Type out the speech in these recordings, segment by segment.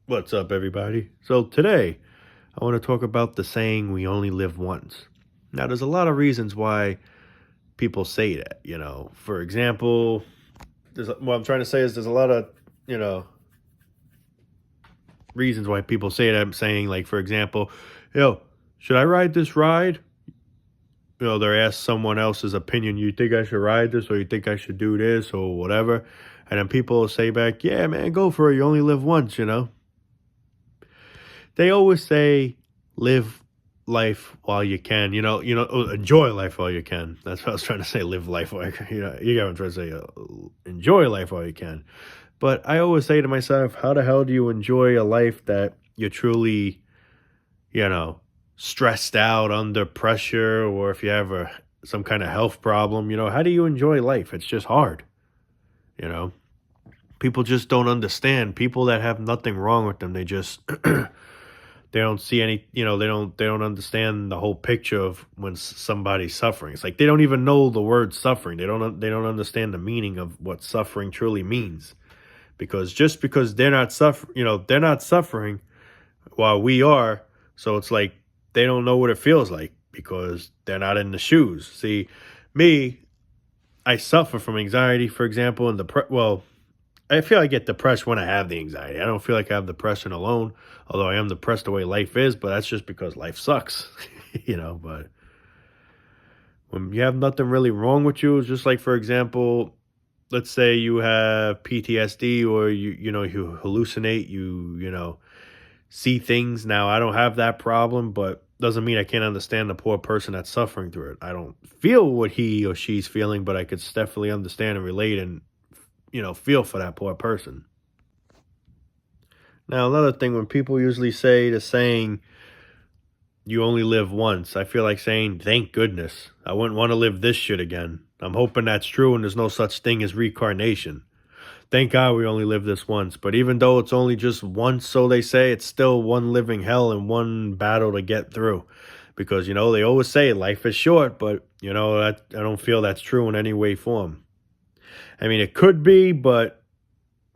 What's up, everybody? So, today I want to talk about the saying, we only live once. Now, there's a lot of reasons why people say that. For example, what I'm trying to say is there's a lot of, you know, reasons why people say that. I'm saying, like, for example, yo, should I ride this ride? They're asked someone else's opinion. You think I should ride this, or you think I should do this, or whatever? And then people will say back, yeah, man, go for it. You only live once. They always say live life while you can, enjoy life while you can. That's what I was trying to say. Live life while you can. You got what I'm trying to say. Enjoy life while you can. But I always say to myself, how the hell do you enjoy a life that you're truly, you know, stressed out, under pressure, or if you have some kind of health problem? How do you enjoy life? It's just hard. You know, people just don't understand. People that have nothing wrong with them, they just they don't see any, they don't understand the whole picture of when somebody's suffering. It's like they don't even know the word suffering. They don't understand the meaning of what suffering truly means. Because just because they're not suffering while we are. So it's like they don't know what it feels like because they're not in the shoes. See, me, I suffer from anxiety, for example, and I feel I get depressed when I have the anxiety. I don't feel like I have depression alone, although I am depressed the way life is, but that's just because life sucks, But when you have nothing really wrong with you, it's just like, for example, let's say you have PTSD, or you hallucinate, see things. Now, I don't have that problem, but doesn't mean I can't understand the poor person that's suffering through it. I don't feel what he or she's feeling, but I could definitely understand and relate and feel for that poor person. Now, another thing, when people usually say the saying, you only live once, I feel like saying, thank goodness. I wouldn't want to live this shit again. I'm hoping that's true and there's no such thing as reincarnation. Thank God we only live this once. But even though it's only just once, so they say, it's still one living hell and one battle to get through. Because, they always say life is short, but, I don't feel that's true in any way, form. I mean, it could be, but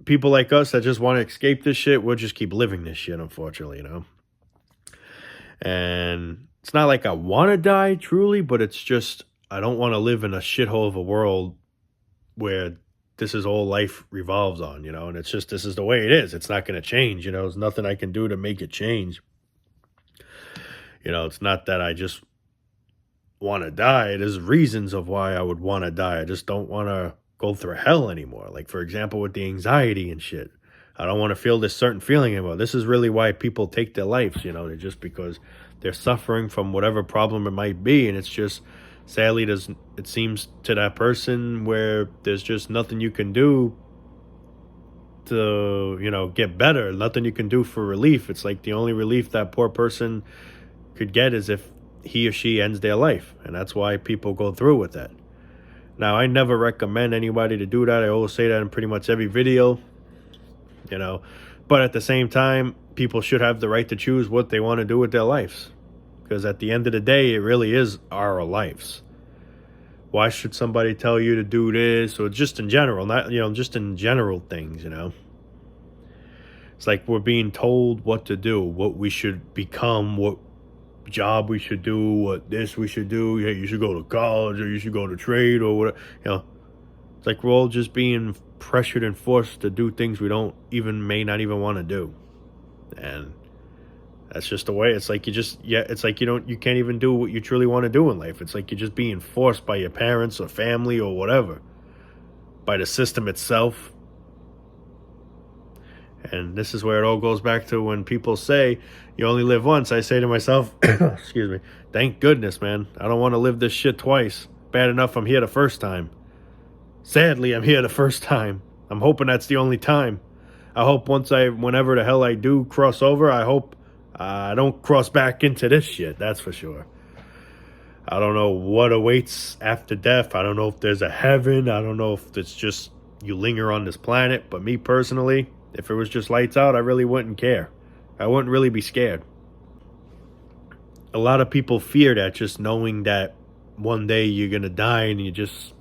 people like us that just want to escape this shit, we'll just keep living this shit, unfortunately. And it's not like I want to die truly, but it's just I don't want to live in a shithole of a world where this is all life revolves on. And it's just this is the way it is. It's not going to change. There's nothing I can do to make it change. It's not that I just want to die. There's reasons of why I would want to die. I just don't want to go through hell anymore. Like, for example, with the anxiety and shit. I don't want to feel this certain feeling anymore. This is really why people take their lives, they're just because they're suffering from whatever problem it might be. And it's just, sadly, it seems to that person where there's just nothing you can do to, get better, nothing you can do for relief. It's like the only relief that poor person could get is if he or she ends their life. And that's why people go through with that. Now, I never recommend anybody to do that. I always say that in pretty much every video, But at the same time, people should have the right to choose what they want to do with their lives. Because at the end of the day, it really is our lives. Why should somebody tell you to do this? Or just in general, not, just in general things. It's like we're being told what to do, what we should become, what job we should do, what this we should do. Yeah, you should go to college, or you should go to trade, or whatever. It's like we're all just being pressured and forced to do things we may not even want to do. And that's just the way. It's like it's like you can't even do what you truly want to do in life. It's like you're just being forced by your parents or family or whatever, by the system itself. And this is where it all goes back to when people say you only live once. I say to myself, excuse me, thank goodness, man. I don't want to live this shit twice. Bad enough I'm here the first time. Sadly, I'm here the first time. I'm hoping that's the only time. I hope whenever the hell I do cross over, I hope I don't cross back into this shit. That's for sure. I don't know what awaits after death. I don't know if there's a heaven. I don't know if it's just you linger on this planet. But me personally, if it was just lights out, I really wouldn't care. I wouldn't really be scared. A lot of people fear that, just knowing that one day you're going to die and you're just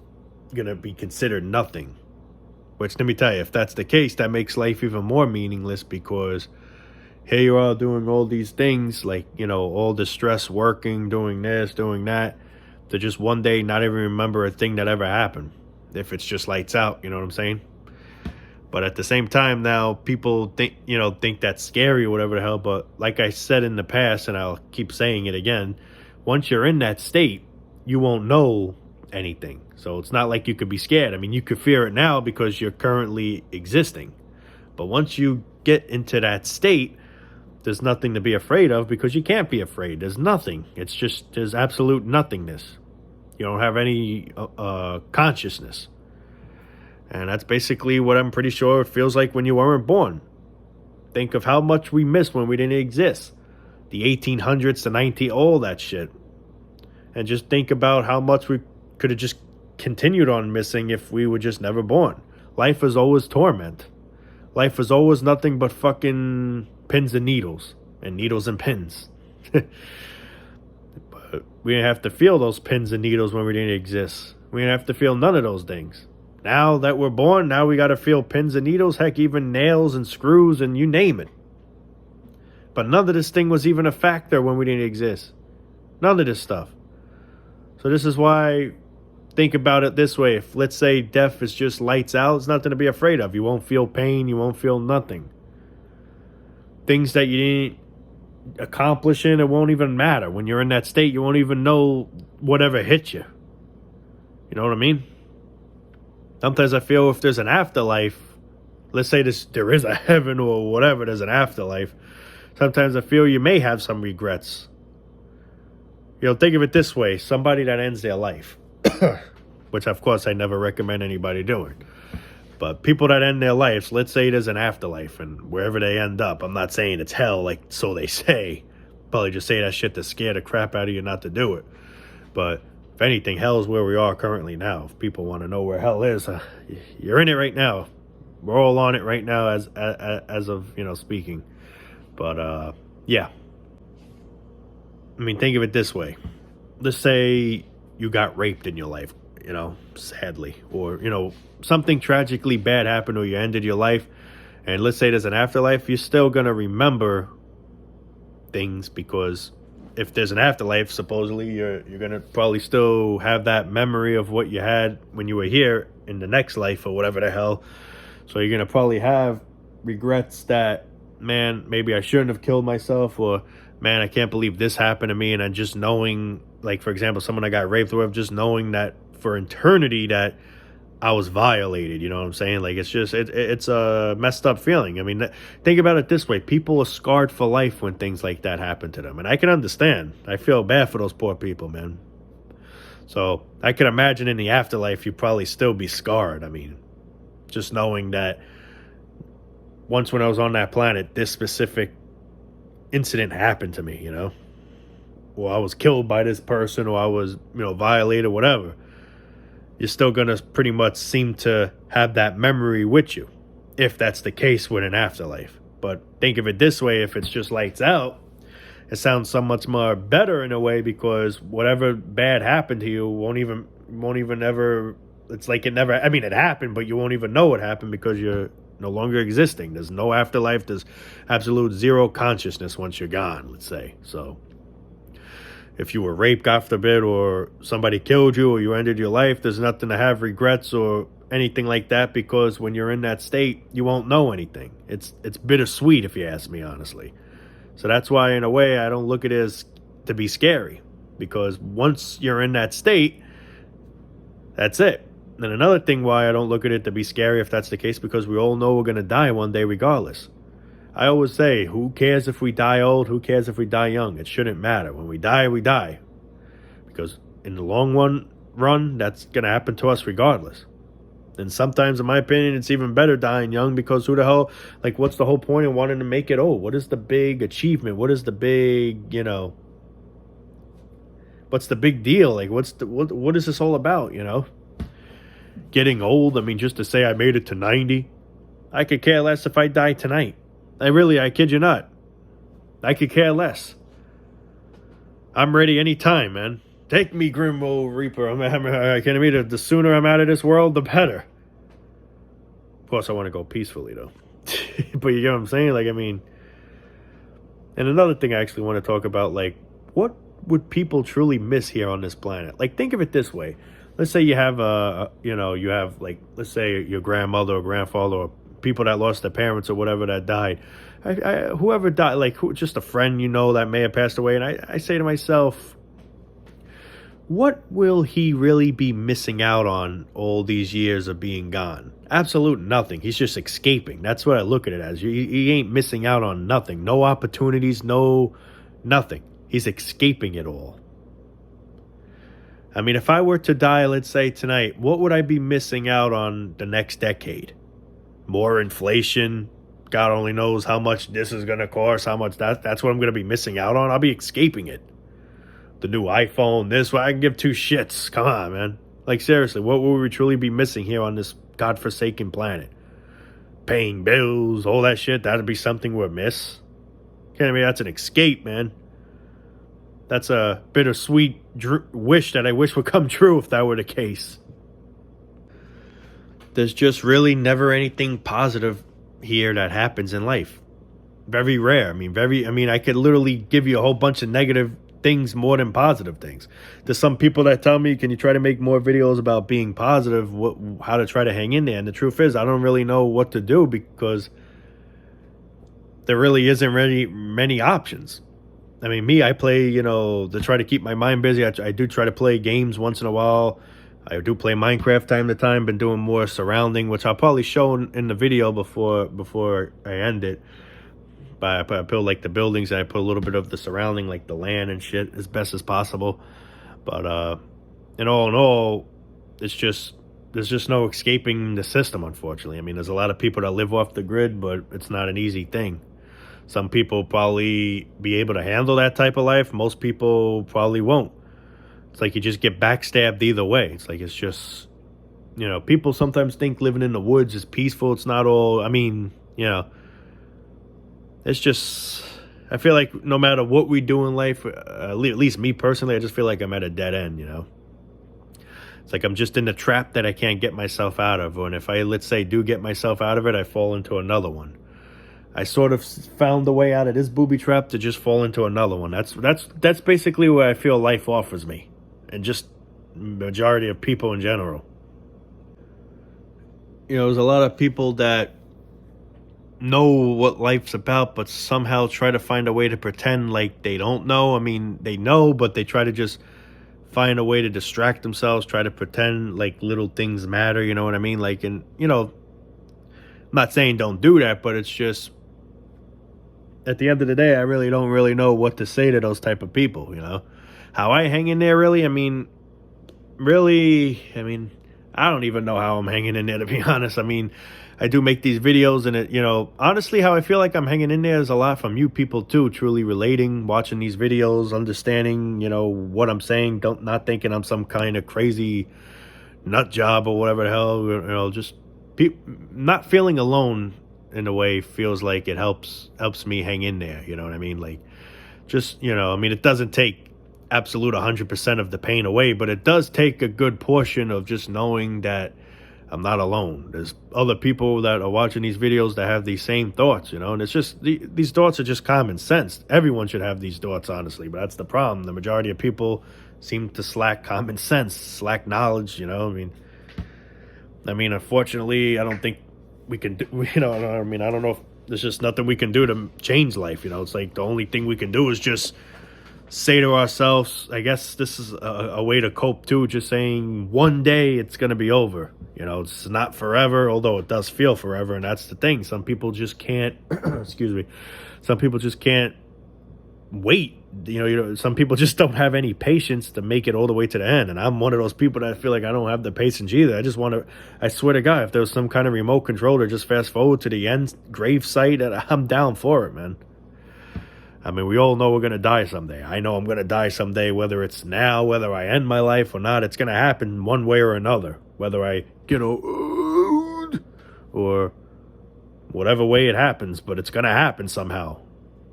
going to be considered nothing. Which, let me tell you, if that's the case, that makes life even more meaningless, because here you are doing all these things, like, all the stress working, doing this, doing that, to just one day not even remember a thing that ever happened. If it's just lights out, you know what I'm saying? But at the same time, now people think that's scary or whatever the hell. But like I said in the past, and I'll keep saying it again, once you're in that state, you won't know anything. So it's not like you could be scared. I mean, you could fear it now because you're currently existing. But once you get into that state, there's nothing to be afraid of because you can't be afraid. There's nothing. There's absolute nothingness. You don't have any consciousness. And that's basically what I'm pretty sure it feels like when you weren't born. Think of how much we missed when we didn't exist. The 1800s to 19, all that shit. And just think about how much we could have just continued on missing if we were just never born. Life is always torment. Life is always nothing but fucking pins and needles. And needles and pins. But we didn't have to feel those pins and needles when we didn't exist. We didn't have to feel none of those things. Now that we're born, now we got to feel pins and needles, heck, even nails and screws and you name it. But none of this thing was even a factor when we didn't exist. None of this stuff. So this is why, think about it this way. If, let's say, death is just lights out, it's nothing to be afraid of. You won't feel pain. You won't feel nothing. Things that you didn't accomplish in, it won't even matter. When you're in that state, you won't even know whatever hit you. You know what I mean? Sometimes I feel if there's an afterlife, let's say there is a heaven or whatever, there's an afterlife. Sometimes I feel you may have some regrets. Think of it this way. Somebody that ends their life, which of course I never recommend anybody doing. But people that end their lives, let's say there's an afterlife and wherever they end up, I'm not saying it's hell, like so they say. Probably just say that shit to scare the crap out of you not to do it. But if anything, hell is where we are currently now. If people want to know where hell is, you're in it right now. We're all on it right now as of, speaking. But, yeah. I mean, think of it this way. Let's say you got raped in your life, sadly. Or, something tragically bad happened or you ended your life. And let's say there's an afterlife. You're still going to remember things because if there's an afterlife, supposedly you're going to probably still have that memory of what you had when you were here in the next life or whatever the hell. So you're going to probably have regrets that, man, maybe I shouldn't have killed myself, or man, I can't believe this happened to me. And I'm just knowing, like, for example, someone I got raped with, just knowing that for eternity that I was violated, you know what I'm saying? Like, it's a messed up feeling. I mean, think about it this way. People are scarred for life when things like that happen to them. And I can understand. I feel bad for those poor people, man. So I can imagine in the afterlife, you'd probably still be scarred. I mean, just knowing that once when I was on that planet, this specific incident happened to me, or I was killed by this person, or I was, violated, whatever. You're still going to pretty much seem to have that memory with you, if that's the case with an afterlife. But think of it this way, if it's just lights out, it sounds so much more better in a way, because whatever bad happened to you won't even ever, it's like it never, I mean, it happened, but you won't even know what happened because you're no longer existing. There's no afterlife. There's absolute zero consciousness once you're gone, let's say. So if you were raped, God forbid, or somebody killed you, or you ended your life, there's nothing to have regrets or anything like that, because when you're in that state, you won't know anything. It's bittersweet, if you ask me, honestly. So that's why, in a way, I don't look at it as to be scary, because once you're in that state, that's it. And another thing why I don't look at it to be scary, if that's the case, because we all know we're going to die one day regardless. I always say, who cares if we die old? Who cares if we die young? It shouldn't matter. When we die, we die. Because in the long run, that's going to happen to us regardless. And sometimes, in my opinion, it's even better dying young, because who the hell, like, what's the whole point of wanting to make it old? What is the big achievement? What is the big, what's the big deal? Like, what is this all about, Getting old, I mean, just to say I made it to 90, I could care less if I die tonight. I kid you not. I could care less. I'm ready anytime, man. Take me, Grim Old Reaper. The sooner I'm out of this world, the better. Of course, I want to go peacefully, though. But you get what I'm saying? Like, I mean, And another thing I actually want to talk about, like, what would people truly miss here on this planet? Like, think of it this way. Let's say you have you have, like, let's say your grandmother or grandfather or people that lost their parents or whatever that died. Whoever died, like, just a friend that may have passed away. And I say to myself, what will he really be missing out on all these years of being gone? Absolute nothing. He's just escaping. That's what I look at it as. He ain't missing out on nothing. No opportunities, no nothing. He's escaping it all. I mean, if I were to die, let's say tonight, what would I be missing out on the next decade? More inflation. God only knows how much this is going to cost, how much that's what I'm going to be missing out on. I'll be escaping it. The new iPhone, this one, I can give two shits. Come on, man. Like, seriously, what will we truly be missing here on this godforsaken planet? Paying bills, all that shit, that'd be something we'll miss. I mean, that's an escape, man. That's a bittersweet wish that I wish would come true if that were the case. There's just really never anything positive here that happens in life. Very rare. I mean, I could literally give you a whole bunch of negative things more than positive things. There's some people that tell me, can you try to make more videos about being positive, how to try to hang in there? And the truth is, I don't really know what to do because there really isn't really many options. I mean, I play, to try to keep my mind busy. I do try to play games once in a while. I do play Minecraft time to time. Been doing more surrounding, which I'll probably show in the video before I end it. But I build like the buildings, and I put a little bit of the surrounding, like the land and shit, as best as possible. But in all, there's just no escaping the system, unfortunately. I mean, there's a lot of people that live off the grid, but it's not an easy thing. Some people probably be able to handle that type of life. Most people probably won't. It's like you just get backstabbed either way. It's like, it's just, people sometimes think living in the woods is peaceful. It's not all, it's just, I feel like no matter what we do in life, at least me personally, I just feel like I'm at a dead end, It's like I'm just in a trap that I can't get myself out of. And if I, let's say, do get myself out of it, I fall into another one. I sort of found the way out of this booby trap to just fall into another one. That's basically what I feel life offers me. And just majority of people in general. There's a lot of people that know what life's about, but somehow try to find a way to pretend like they don't know. I mean, they know, but they try to just find a way to distract themselves, try to pretend like little things matter, you know what I mean? Like, and, I'm not saying don't do that, but it's just, at the end of the day, I really don't really know what to say to those type of people, How I hang in there, really, I don't even know how I'm hanging in there, to be honest. I mean, I do make these videos, and it, honestly, how I feel like I'm hanging in there is a lot from you people too, truly relating, watching these videos, understanding, what I'm saying, not thinking I'm some kind of crazy nut job or whatever the hell, just not feeling alone in a way feels like it helps me hang in there. You know what I mean? Like, just, it doesn't take absolute 100% of the pain away, but it does take a good portion of just knowing that I'm not alone. There's other people that are watching these videos that have these same thoughts, and it's just, these thoughts are just common sense. Everyone should have these thoughts, honestly, but that's the problem. The majority of people seem to slack common sense, slack knowledge, I mean, unfortunately, I don't think we can do, I don't know if there's just nothing we can do to change life, It's like the only thing we can do is just say to ourselves, I guess this is a way to cope too, just saying one day it's going to be over. It's not forever, although it does feel forever, and that's the thing. Some people just can't, excuse me, some people just can't wait. Some people just don't have any patience to make it all the way to the end, and I'm one of those people that feel like I don't have the patience either. I just want to, I swear to God, if there was some kind of remote control to just fast forward to the end grave site, I'm down for it, man. I mean, we all know we're going to die someday. I know I'm going to die someday, whether it's now, whether I end my life or not. It's going to happen one way or another, whether I get old or whatever way it happens, but it's going to happen somehow,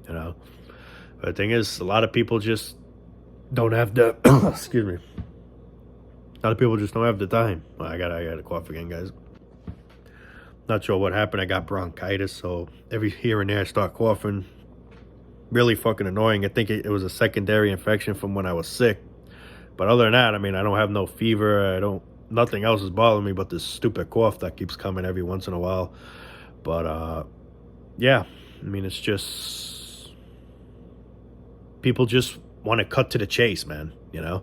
But the thing is, a lot of people just don't have the, excuse me. A lot of people just don't have the time. Well, I got to cough again, guys. Not sure what happened. I got bronchitis, so every here and there I start coughing. really fucking annoying. I think it was a secondary infection from when I was sick. But other than that, I mean, I don't have no fever. Nothing else is bothering me but this stupid cough that keeps coming every once in a while. But yeah, I mean, it's just people just want to cut to the chase, man. You know,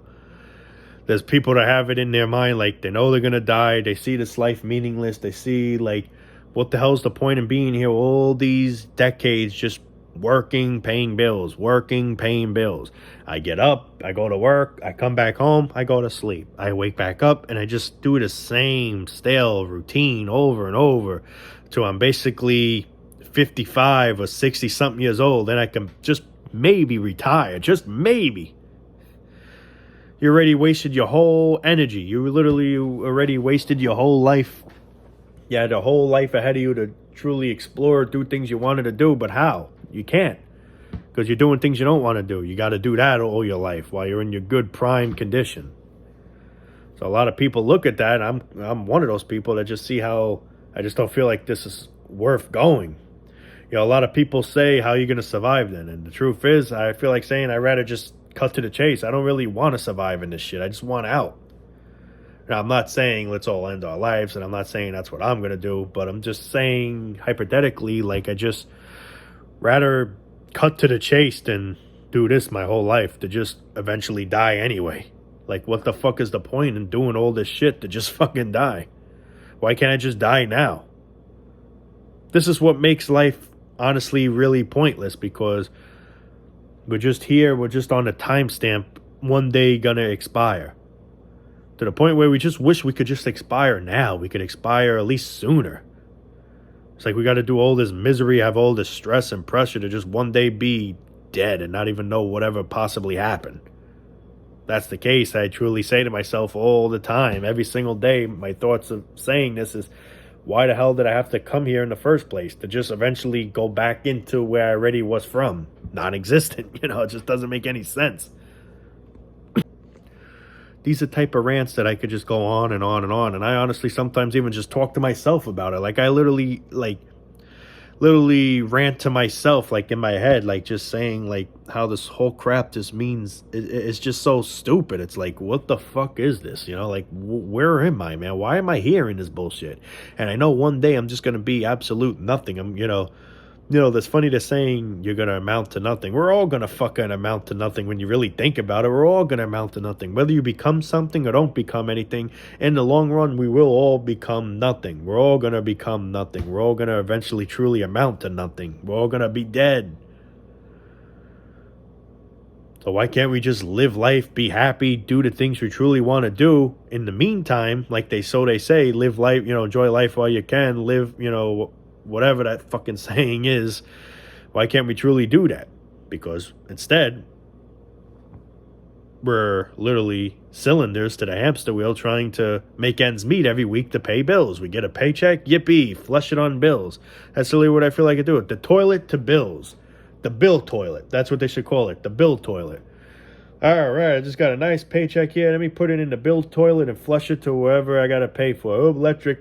there's people that have it in their mind, like they know they're gonna die. They see this life meaningless. They see like, what the hell's the point in being here all these decades just working, paying bills, working, paying bills. I get up, I go to work, I come back home, I go to sleep. I wake back up and I just do the same stale routine over and over till I'm basically 55 or 60 something years old. Then I can just maybe retire, just maybe. You already wasted your whole energy. You literally already wasted your whole life. You had a whole life ahead of you to truly explore, do things you wanted to do, but how? You can't, because you're doing things you don't want to do. You got to do that all your life while you're in your good prime condition. So a lot of people look at that, and I'm one of those people that just see how I just don't feel like this is worth going. You know, a lot of people say, how are you going to survive then? And the truth is, I feel like saying I'd rather just cut to the chase. I don't really want to survive in this shit. I just want out. Now, I'm not saying let's all end our lives, and I'm not saying that's what I'm going to do, but I'm just saying hypothetically, like, I just rather cut to the chase than do this my whole life to just eventually die anyway. Like, what the fuck is the point in doing all this shit to just fucking die? Why can't I just die now? This is what makes life honestly really pointless, because we're just here, we're just on a timestamp, one day gonna expire. To the point where we just wish we could just expire now. We could expire at least sooner. It's like we got to do all this misery, have all this stress and pressure to just one day be dead and not even know whatever possibly happened. That's the case. I truly say to myself all the time, every single day, my thoughts of saying this is, why the hell did I have to come here in the first place? To just eventually go back into where I already was from. Non-existent, you know, it just doesn't make any sense. These are type of rants that I could just go on and on and on. And I honestly sometimes even just talk to myself about it. Like, I literally rant to myself, like, in my head, like, just saying, like, how this whole crap just means, it's just so stupid. It's like, what the fuck is this? You know, like, where am I, man? Why am I here in this bullshit? And I know one day I'm just going to be absolute nothing. I'm, that's funny to saying you're going to amount to nothing. We're all going to fucking amount to nothing when you really think about it. We're all going to amount to nothing. Whether you become something or don't become anything, in the long run, we will all become nothing. We're all going to become nothing. We're all going to eventually truly amount to nothing. We're all going to be dead. So why can't we just live life, be happy, do the things we truly want to do? In the meantime, like they say, live life, enjoy life while you can, live, whatever that fucking saying is. Why can't we truly do that? Because instead, we're literally cylinders to the hamster wheel trying to make ends meet every week to pay bills. We get a paycheck, yippee, flush it on bills. That's really what I feel like I do it. The toilet to bills. The bill toilet. That's what they should call it. The bill toilet. All right, I just got a nice paycheck here. Let me put it in the bill toilet and flush it to wherever I got to pay for. Oh, electric.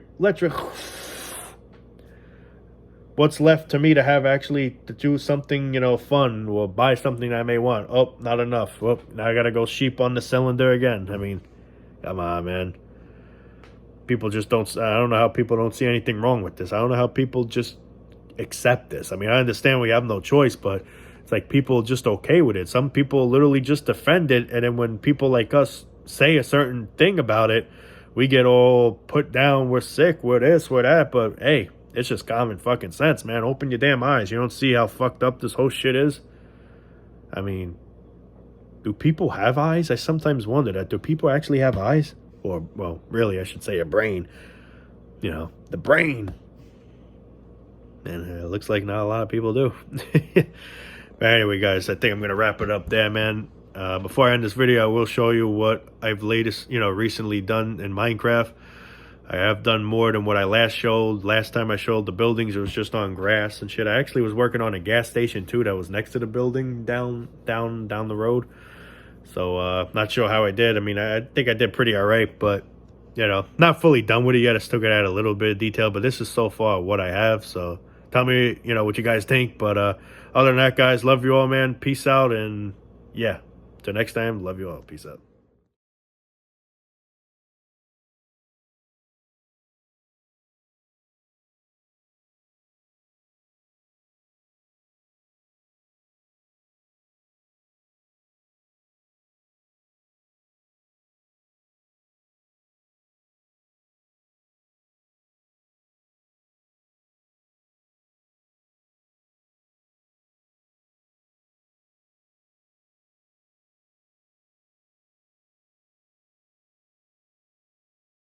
What's left to me to have actually to do something, fun or buy something I may want? Oh, not enough. Oh, now I got to go sheep on the cylinder again. I mean, come on, man. People just don't, I don't know how people don't see anything wrong with this. I don't know how people just accept this. I mean, I understand we have no choice, but it's like people just okay with it. Some people literally just defend it, and then when people like us say a certain thing about it, we get all put down. We're sick, we're this, we're that. But hey, it's just common fucking sense, man. Open your damn eyes. You don't see how fucked up this whole shit is? I mean, do people have eyes? I sometimes wonder that. Do people actually have eyes? Or, well, really, I should say a brain. The brain. And it looks like not a lot of people do. But anyway, guys, I think I'm going to wrap it up there, man. Before I end this video, I will show you what I've recently done in Minecraft. I have done more than what I last showed. Last time I showed the buildings, it was just on grass and shit. I actually was working on a gas station too that was next to the building down the road. So not sure how I did. I mean, I think I did pretty all right, but not fully done with it yet. I still got to add a little bit of detail, but this is so far what I have. So Tell me, what you guys think. But other than that, guys, love you all, man. Peace out. And yeah, till next time, love you all. Peace out.